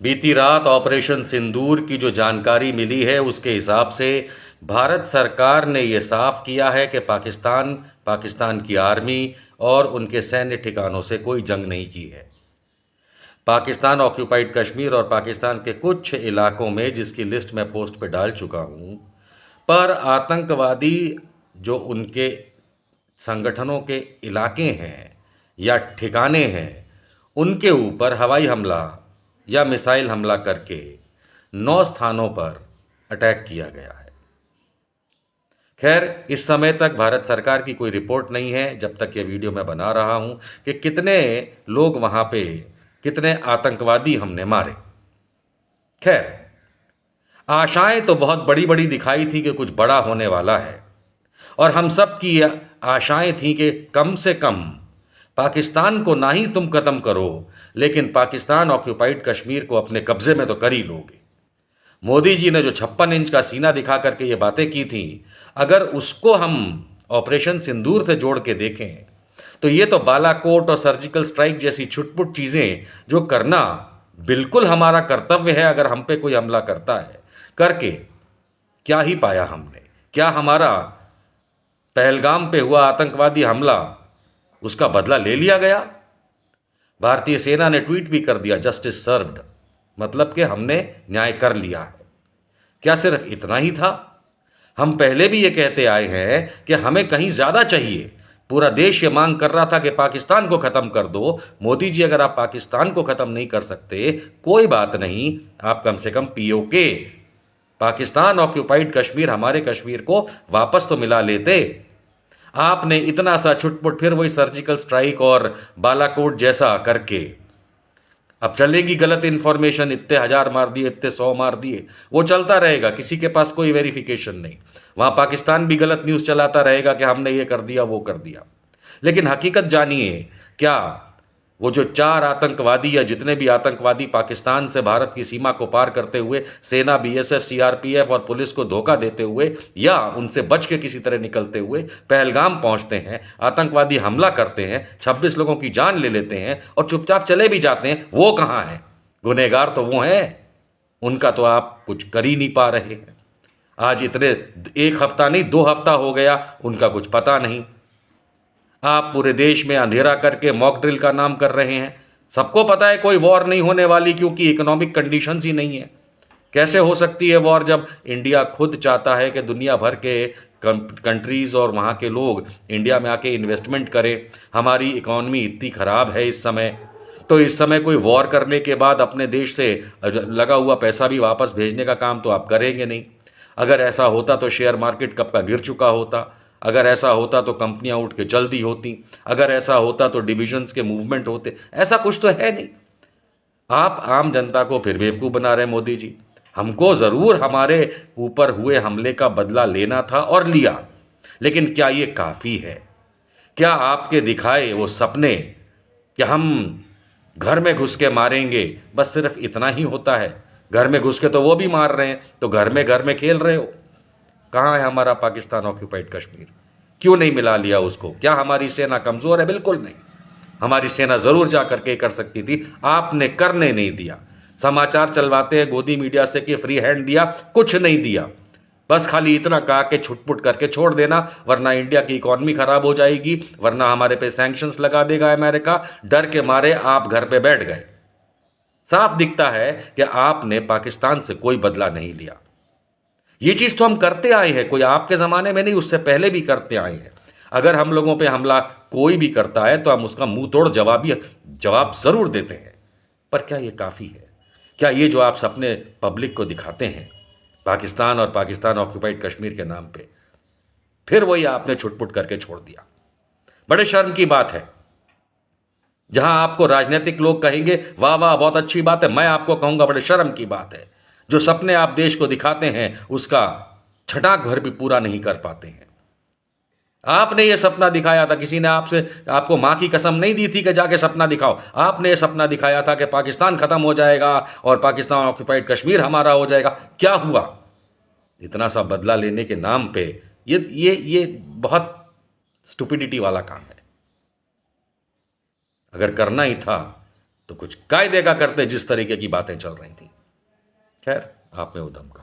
बीती रात ऑपरेशन सिंदूर की जो जानकारी मिली है उसके हिसाब से भारत सरकार ने ये साफ किया है कि पाकिस्तान की आर्मी और उनके सैन्य ठिकानों से कोई जंग नहीं की है। पाकिस्तान ऑक्यूपाइड कश्मीर और पाकिस्तान के कुछ इलाकों में, जिसकी लिस्ट मैं पोस्ट पे डाल चुका हूँ, पर आतंकवादी जो उनके संगठनों के इलाके हैं या ठिकाने हैं, उनके ऊपर हवाई हमला या मिसाइल हमला करके 9 स्थानों पर अटैक किया गया है। खैर, इस समय तक भारत सरकार की कोई रिपोर्ट नहीं है, जब तक ये वीडियो मैं बना रहा हूं, कि कितने लोग वहां पे, कितने आतंकवादी हमने मारे। खैर, आशाएं तो बहुत बड़ी बड़ी दिखाई थी कि कुछ बड़ा होने वाला है, और हम सब की आशाएं थी कि कम से कम पाकिस्तान को ना ही तुम खत्म करो, लेकिन पाकिस्तान ऑक्यूपाइड कश्मीर को अपने कब्जे में तो कर ही लोगे। मोदी जी ने जो 56 इंच का सीना दिखा करके ये बातें की थी, अगर उसको हम ऑपरेशन सिंदूर से जोड़ के देखें तो ये तो बालाकोट और सर्जिकल स्ट्राइक जैसी छुटपुट चीज़ें जो करना बिल्कुल हमारा कर्तव्य है, अगर हम पे कोई हमला करता है, करके क्या ही पाया हमने? क्या हमारा पहलगाम पे हुआ आतंकवादी हमला, उसका बदला ले लिया गया? भारतीय सेना ने ट्वीट भी कर दिया, जस्टिस सर्व्ड, मतलब कि हमने न्याय कर लिया है। क्या सिर्फ इतना ही था? हम पहले भी ये कहते आए हैं कि हमें कहीं ज्यादा चाहिए। पूरा देश ये मांग कर रहा था कि पाकिस्तान को खत्म कर दो। मोदी जी, अगर आप पाकिस्तान को खत्म नहीं कर सकते, कोई बात नहीं, आप कम से कम पीओके, पाकिस्तान ऑक्यूपाइड कश्मीर, हमारे कश्मीर को वापस तो मिला लेते। आपने इतना सा छुटपुट, फिर वही सर्जिकल स्ट्राइक और बालाकोट जैसा करके, अब चलेगी गलत इंफॉर्मेशन, इतने 1000 मार दिए, इतने 100 मार दिए, वो चलता रहेगा, किसी के पास कोई वेरिफिकेशन नहीं। वहां पाकिस्तान भी गलत न्यूज़ चलाता रहेगा कि हमने ये कर दिया, वो कर दिया। लेकिन हकीकत जानिए, क्या वो जो 4 आतंकवादी या जितने भी आतंकवादी पाकिस्तान से भारत की सीमा को पार करते हुए सेना, बीएसएफ, सीआरपीएफ और पुलिस को धोखा देते हुए या उनसे बच के किसी तरह निकलते हुए पहलगाम पहुंचते हैं, आतंकवादी हमला करते हैं, 26 लोगों की जान ले लेते हैं और चुपचाप चले भी जाते हैं, वो कहां हैं? गुनहगार तो वो हैं, उनका तो आप कुछ कर ही नहीं पा रहे हैं। आज इतने 1 हफ्ता नहीं, 2 हफ्ता हो गया, उनका कुछ पता नहीं। आप पूरे देश में अंधेरा करके मॉक ड्रिल का नाम कर रहे हैं। सबको पता है कोई वॉर नहीं होने वाली, क्योंकि इकोनॉमिक कंडीशंस ही नहीं है। कैसे हो सकती है वॉर, जब इंडिया खुद चाहता है कि दुनिया भर के कंट्रीज़ और वहाँ के लोग इंडिया में आके इन्वेस्टमेंट करें। हमारी इकॉनमी इतनी ख़राब है इस समय, तो इस समय कोई वॉर करने के बाद अपने देश से लगा हुआ पैसा भी वापस भेजने का काम तो आप करेंगे नहीं। अगर ऐसा होता तो शेयर मार्केट कब का गिर चुका होता। अगर ऐसा होता तो कंपनियां उठ के जल्दी होती। अगर ऐसा होता तो डिविजन्स के मूवमेंट होते। ऐसा कुछ तो है नहीं। आप आम जनता को फिर बेवकूफ़ बना रहे हैं मोदी जी। हमको ज़रूर हमारे ऊपर हुए हमले का बदला लेना था और लिया, लेकिन क्या ये काफ़ी है? क्या आपके दिखाए वो सपने कि हम घर में घुस के मारेंगे, बस सिर्फ इतना ही होता है? घर में घुस के तो वो भी मार रहे हैं, तो घर में खेल रहे हो। कहाँ है हमारा पाकिस्तान ऑक्यूपाइड कश्मीर? क्यों नहीं मिला लिया उसको? क्या हमारी सेना कमज़ोर है? बिल्कुल नहीं। हमारी सेना ज़रूर जा करके कर सकती थी, आपने करने नहीं दिया। समाचार चलवाते हैं गोदी मीडिया से कि फ्री हैंड दिया, कुछ नहीं दिया। बस खाली इतना कहा कि छुटपुट करके छोड़ देना, वरना इंडिया की इकॉनमी खराब हो जाएगी, वरना हमारे पे सैंक्शंस लगा देगा अमेरिका। डर के मारे आप घर पे बैठ गए। साफ दिखता है कि आपने पाकिस्तान से कोई बदला नहीं लिया। ये चीज तो हम करते आए हैं, कोई आपके जमाने में नहीं, उससे पहले भी करते आए हैं। अगर हम लोगों पे हमला कोई भी करता है तो हम उसका मुंह तोड़ जवाब जरूर देते हैं। पर क्या ये काफी है? क्या ये जो आप सपने पब्लिक को दिखाते हैं पाकिस्तान और पाकिस्तान ऑक्यूपाइड कश्मीर के नाम पे, फिर वही आपने छुटपुट करके छोड़ दिया। बड़े शर्म की बात है। जहां आपको राजनीतिक लोग कहेंगे वाह वाह बहुत अच्छी बात है, मैं आपको कहूंगा बड़े शर्म की बात है। जो सपने आप देश को दिखाते हैं उसका छटाक भर भी पूरा नहीं कर पाते हैं। आपने ये सपना दिखाया था, किसी ने आपको मां की कसम नहीं दी थी कि जाके सपना दिखाओ। आपने ये सपना दिखाया था कि पाकिस्तान खत्म हो जाएगा और पाकिस्तान ऑक्यूपाइड कश्मीर हमारा हो जाएगा। क्या हुआ? इतना सा बदला लेने के नाम पे ये बहुत स्टुपिडिटी वाला काम है। अगर करना ही था तो कुछ कायदे का करते जिस तरीके की बातें चल रही थी। खैर, आप में वो दम कहाँ।